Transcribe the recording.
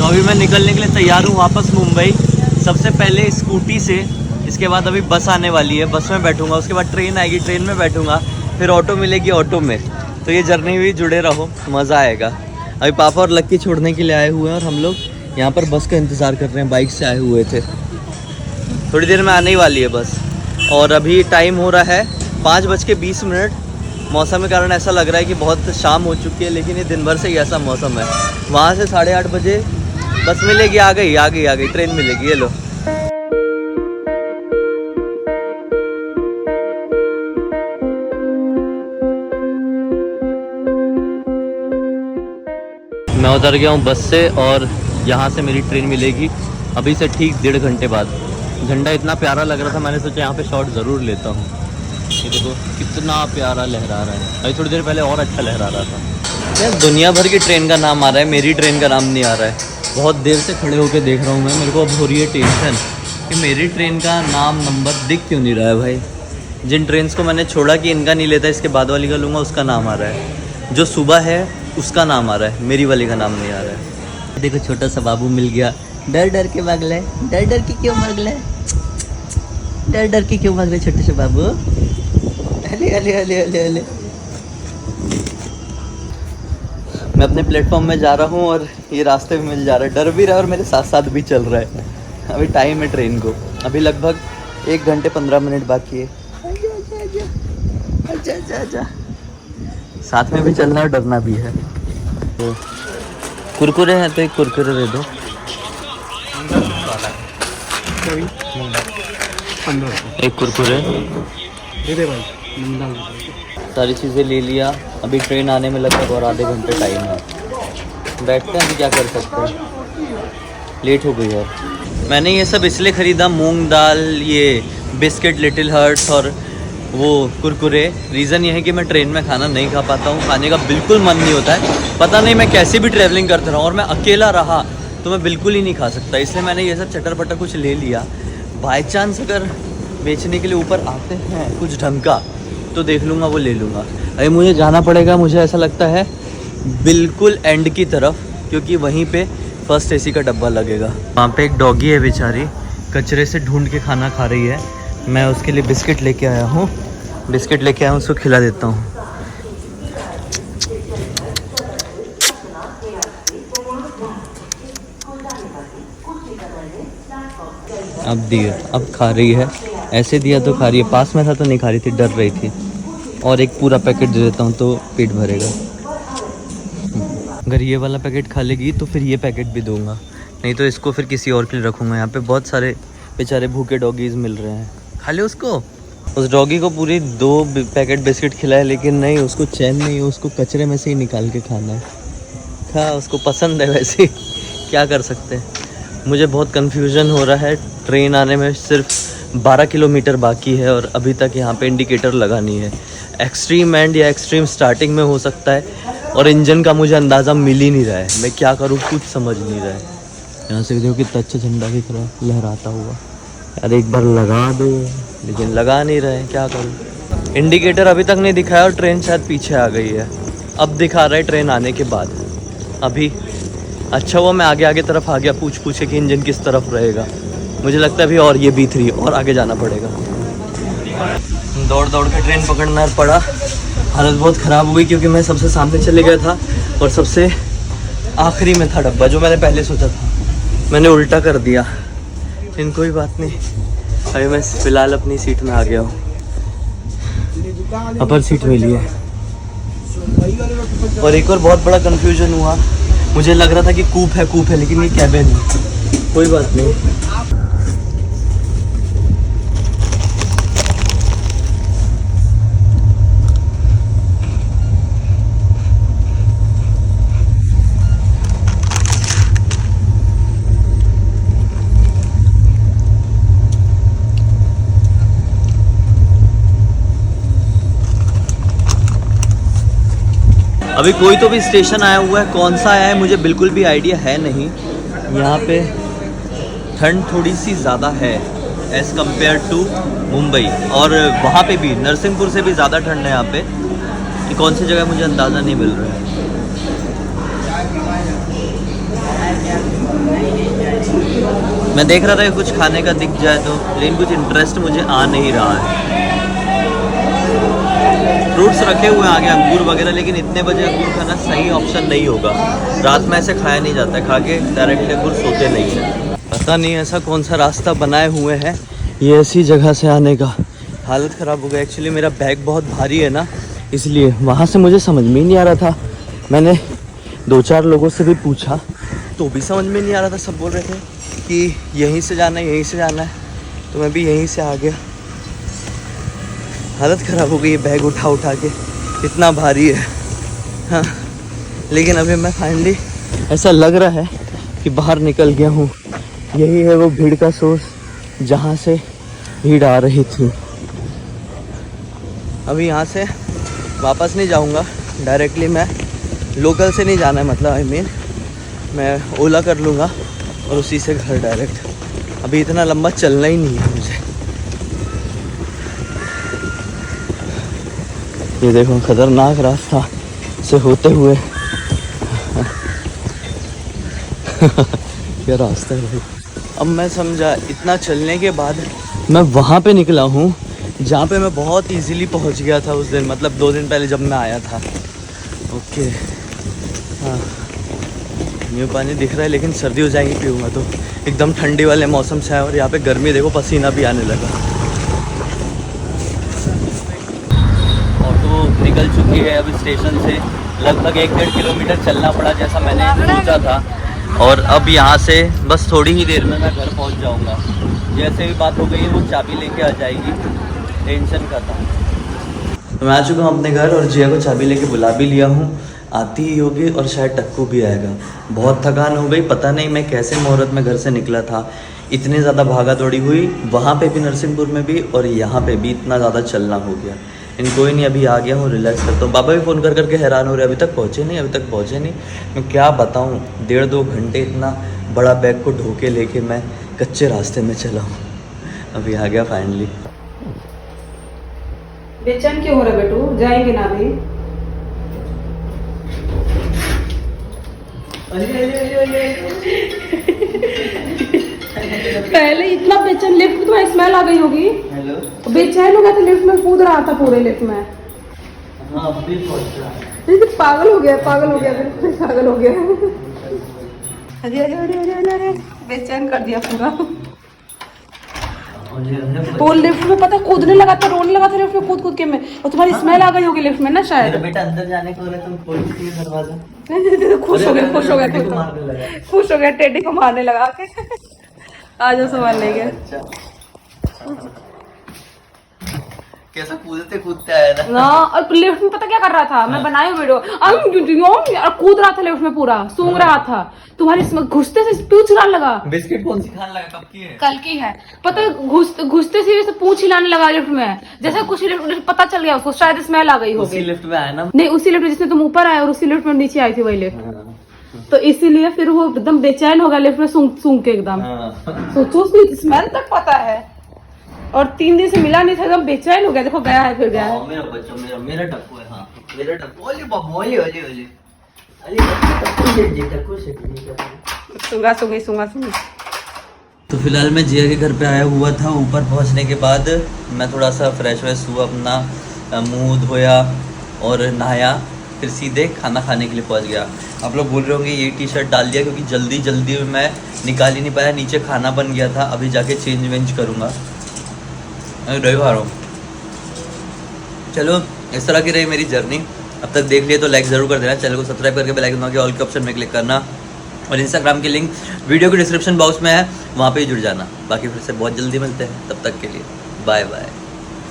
तो अभी मैं निकलने के लिए तैयार हूँ वापस मुंबई। सबसे पहले स्कूटी से, इसके बाद अभी बस आने वाली है, बस में बैठूंगा, उसके बाद ट्रेन आएगी, ट्रेन में बैठूंगा, फिर ऑटो मिलेगी, ऑटो में। तो ये जर्नी भी जुड़े रहो, मज़ा आएगा। अभी पापा और लक्की छोड़ने के लिए आए हुए हैं और हम लोग यहाँ पर बस का इंतज़ार कर रहे हैं। बाइक से आए हुए थे, थोड़ी देर में आने ही वाली है बस। और अभी टाइम हो रहा है 5:20। मौसम के कारण ऐसा लग रहा है कि बहुत शाम हो चुकी है, लेकिन ये दिन भर से ही ऐसा मौसम है। वहाँ से 8:30 बजे बस मिलेगी, आ गई ट्रेन मिलेगी। ये लो, मैं उतर गया हूँ बस से और यहाँ से मेरी ट्रेन मिलेगी अभी से ठीक 1.5 घंटे बाद। झंडा इतना प्यारा लग रहा था, मैंने सोचा यहाँ पे शॉट ज़रूर लेता हूँ। ये देखो कितना प्यारा लहरा रहा है। अभी थोड़ी देर पहले और अच्छा लहरा रहा था। यार दुनिया भर की ट्रेन का नाम आ रहा है, मेरी ट्रेन का नाम नहीं आ रहा है। बहुत देर से खड़े होकर देख रहा हूँ मैं, मेरे को अब हो रही है टेंशन कि मेरी ट्रेन का नाम नंबर दिख क्यों नहीं रहा है भाई। जिन ट्रेन्स को मैंने छोड़ा कि इनका नहीं लेता, इसके बाद वाली का लूँगा, उसका नाम आ रहा है। जो सुबह है उसका नाम आ रहा है, मेरी वाली का नाम नहीं आ रहा है। देखो छोटा सा बाबू मिल गया। डर डर के भाग ले, डर डर के क्यों भाग ले, डर डर के क्यों भाग रहे छोटे से बाबू। अले अले अले अले अले। मैं अपने प्लेटफॉर्म में जा रहा हूँ और ये रास्ते में मिल जा रहा है, डर भी रहा है और मेरे साथ साथ भी चल रहा है। अभी टाइम है ट्रेन को, अभी लगभग 1 घंटे 15 मिनट बाकी है। आजा आजा आजा, साथ में भी चलना और डरना भी है। तो कुरकुरे हैं तो एक कुरकुरे दे दो। एक कुरकुरे दे दे भाई। सारी चीज़ें ले लिया। अभी ट्रेन आने में लगभग और आधे घंटे टाइम है। बैठते हैं, अभी क्या कर सकते हैं, लेट हो गई है। मैंने ये सब इसलिए ख़रीदा, मूंग दाल, ये बिस्किट लिटिल हर्ट्स और वो कुरकुरे। रीज़न ये है कि मैं ट्रेन में खाना नहीं खा पाता हूँ, खाने का बिल्कुल मन नहीं होता है। पता नहीं मैं कैसे भी ट्रैवलिंग करता रहा हूँ, और मैं अकेला रहा तो मैं बिल्कुल ही नहीं खा सकता। इसलिए मैंने ये सब चटर पटर कुछ ले लिया। बाई चांस अगर बेचने के लिए ऊपर आते हैं कुछ ढंग का तो देख लूँगा, वो ले लूँगा। अरे मुझे जाना पड़ेगा, मुझे ऐसा लगता है बिल्कुल एंड की तरफ, क्योंकि वहीं पे फर्स्ट एसी का डब्बा लगेगा। वहाँ पे एक डॉगी है बेचारी, कचरे से ढूंढ के खाना खा रही है। मैं उसके लिए बिस्किट लेके आया हूँ, उसको खिला देता हूँ। अब दिए, अब खा रही है। ऐसे दिया तो खा रही है, पास में था तो नहीं खा रही थी, डर रही थी। और एक पूरा पैकेट दे देता हूँ तो पेट भरेगा। अगर ये वाला पैकेट खा लेगी तो फिर ये पैकेट भी दूंगा, नहीं तो इसको फिर किसी और के लिए रखूँगा। यहाँ पे बहुत सारे बेचारे भूखे डॉगीज़ मिल रहे हैं, खा ले उसको। उस डॉगी को पूरी 2 पैकेट बिस्किट खिलाए, लेकिन नहीं, उसको चैन नहीं है, उसको कचरे में से ही निकाल के खाना है। खा, उसको पसंद है वैसे, क्या कर सकते हैं। मुझे बहुत कन्फ्यूज़न हो रहा है। ट्रेन आने में सिर्फ 12 किलोमीटर बाकी है और अभी तक यहाँ पे इंडिकेटर लगा नहीं है। एक्सट्रीम एंड या एक्सट्रीम स्टार्टिंग में हो सकता है, और इंजन का मुझे अंदाज़ा मिल ही नहीं रहा है। मैं क्या करूँ, कुछ समझ नहीं रहा है। यहाँ से देखो कितना अच्छा झंडा दिख रहा है लहराता हुआ। यार एक बार लगा दो, लेकिन लगा नहीं रहे, क्या करूँ। इंडिकेटर अभी तक नहीं दिखाया और ट्रेन शायद पीछे आ गई है। अब दिखा रहा है ट्रेन आने के बाद। अभी अच्छा हुआ मैं आगे तरफ आ गया, पूछे कि इंजन किस तरफ रहेगा। मुझे लगता है अभी और ये B3 और आगे जाना पड़ेगा। दौड़ के ट्रेन पकड़ना पड़ा। हालत बहुत ख़राब हो गई क्योंकि मैं सबसे सामने चले गया था और सबसे आखिरी में था डब्बा, जो मैंने पहले सोचा था। मैंने उल्टा कर दिया, लेकिन कोई बात नहीं। अभी मैं फ़िलहाल अपनी सीट में आ गया हूँ, अपर सीट मिली है। और एक और बहुत बड़ा कन्फ्यूजन हुआ, मुझे लग रहा था कि कूप है, लेकिन ये कैबिन है। कोई बात नहीं। अभी कोई तो भी स्टेशन आया हुआ है, कौन सा आया है मुझे बिल्कुल भी आइडिया है नहीं। यहाँ पे ठंड थोड़ी सी ज़्यादा है एज़ कम्पेयर टू मुंबई, और वहाँ पे भी नरसिंहपुर से भी ज़्यादा ठंड है यहाँ पे। कि कौन सी जगह मुझे अंदाज़ा नहीं मिल रहा है। मैं देख रहा था कि कुछ खाने का दिख जाए तो, लेकिन कुछ इंटरेस्ट मुझे आ नहीं रहा है। फ्रूट्स रखे हुए हैं आगे, अंगूर वगैरह, लेकिन इतने बजे अंगूर खाना सही ऑप्शन नहीं होगा। रात में ऐसे खाया नहीं जाता है, खा के डायरेक्टली अंगूर सोते नहीं है। पता नहीं ऐसा कौन सा रास्ता बनाए हुए हैं ये ऐसी जगह से आने का। हालत ख़राब हो गई। एक्चुअली मेरा बैग बहुत भारी है ना, इसलिए वहाँ से मुझे समझ में ही नहीं आ रहा था। मैंने 2-4 लोगों से भी पूछा तो भी समझ में नहीं आ रहा था। सब बोल रहे थे कि यहीं से जाना है, यहीं से जाना है, तो मैं भी यहीं से आ गया। हालत ख़राब हो गई है बैग उठा उठा के, इतना भारी है। हाँ, लेकिन अभी मैं फाइनली ऐसा लग रहा है कि बाहर निकल गया हूँ। यही है वो भीड़ का सोर्स जहाँ से भीड़ आ रही थी। अभी यहाँ से वापस नहीं जाऊँगा, डायरेक्टली मैं लोकल से नहीं जाना है, मतलब आई मीन मैं ओला कर लूँगा और उसी से घर डायरेक्ट। अभी इतना लंबा चलना ही नहीं है मुझे। ये देखो खतरनाक रास्ता से होते हुए क्या रास्ता है भाई। अब मैं समझा इतना चलने के बाद मैं वहाँ पे निकला हूँ जहाँ पे मैं बहुत इजीली पहुँच गया था उस दिन, मतलब 2 दिन पहले जब मैं आया था। ओके हाँ, न्यू पानी दिख रहा है, लेकिन सर्दी हो जाएगी पीऊँगा तो। एकदम ठंडी वाले मौसम से है और यहाँ पे गर्मी देखो, पसीना भी आने लगा। ऑटो निकल चुकी है अभी स्टेशन से। लगभग 1-1.5 किलोमीटर चलना पड़ा जैसा मैंने सोचा था, और अब यहाँ से बस थोड़ी ही देर में मैं घर पहुँच जाऊँगा। जैसे भी बात हो गई है वो चाबी लेके आ जाएगी, टेंशन का था। तो मैं आ चुका हूँ अपने घर और जिया को चाबी लेके बुला भी लिया हूँ। आती ही होगी और शायद टक्कू भी आएगा। बहुत थकान हो गई, पता नहीं मैं कैसे मुहूर्त में घर से निकला था। इतनी ज़्यादा भागा दौड़ी हुई, वहाँ पे भी नरसिंहपुर में भी और यहाँ पे भी इतना ज़्यादा चलना हो गया। इन कोई नहीं, अभी आ गया हूँ, रिलैक्स करता हूँ। बाबा भी फ़ोन कर करके हैरान हो रहे, अभी तक पहुँचे नहीं, अभी तक पहुँचे नहीं। मैं क्या बताऊँ, 1.5-2 घंटे इतना बड़ा बैग को ढो के लेके मैं कच्चे रास्ते में चला हूँ। अभी आ गया फाइनली। बेचैन क्यों हो रहा बेटू, जाएंगे ना अभी? पहले इतना बेचैन, लिफ्ट में तुम्हारी स्मेल आ गई होगी। हेलो, बेचैन हो गया था, लिफ्ट में कूद रहा था पूरे लिफ्ट में। हाँ अभी पहुँच रहा है। पागल हो गया, पागल हो गया, बिल्कुल पागल हो गया। अरे अरे अरे अरे अरे, बेचैन कर दिया पूरा। वो लिफ्ट में पता कूदने लगा था, रोने लगा था लिफ्ट में कूद कूद के में, और तुम्हारी स्मेल आ गई होगी लिफ्ट में ना शायद। मेरा बेटा अंदर जाने को रहा, तुम खोल दीजिए दरवाजा। खुश हो गया, खुश हो गया, खुश हो गया, टेडी को मारने लगा के। आ जाओ सामान ले गए। कैसा कूदते आया ना, और लिफ्ट में पता क्या कर रहा था, मैं बनाई वीडियो, और कूद रहा था लिफ्ट में पूरा, सूंघ रहा था। तुम्हारी घुसते से पूंछ हिलाने लगा। बिस्किट कौन सी खाने लगा, कब की है? कल की है। पता है घुसते से पूंछ हिलाने लगा लिफ्ट में, जैसे कुछ लिफ्ट पता चल गया उसको, शायद स्मेल आ गई होगी। उसी लिफ्ट में आया ना? नहीं, उसी लिफ्ट जिसमें तुम ऊपर आए और उसी लिफ्ट में नीचे आई थी वही लिफ्ट। तो इसीलिए फिर वो एकदम बेचैन हो गया लिफ्ट में सूंघ के एकदम। सोचो उसको स्मेल तक पता है, और 3 दिन से मिला नहीं था, एकदम बेचैन हो गया। देखो गया है, फिर गया है। मेरा बच्चा, मेरा टक्कू है। हाँ मेरा टक्कू। ओले बाबू, ओले ओले ओले टक्कू से सूंघा। तो फिलहाल मैं जिया के घर पे आया हुआ था। ऊपर पहुंचने के बाद मैं थोड़ा सा फ्रेश व्रेश हुआ, अपना मुंह धोया और नहाया, फिर सीधे खाना खाने के लिए पहुंच गया। आप लोग बोल रहे होंगे ये टी शर्ट डाल दिया क्योंकि जल्दी में मैं निकाल ही नहीं पाया, नीचे खाना बन गया था। अभी जाके चेंज वेंज करूँगा। मैं दही खा रहा हूँ। चलो, इस तरह की रही मेरी जर्नी। अब तक देख लिए तो लाइक ज़रूर कर देना, चैनल को सब्सक्राइब करके बेल आइकन के ऑल के ऑप्शन में क्लिक करना, और इंस्टाग्राम की लिंक वीडियो के डिस्क्रिप्शन बॉक्स में है, वहाँ पे ही जुड़ जाना। बाकी फिर से बहुत जल्दी मिलते हैं, तब तक के लिए बाय बाय।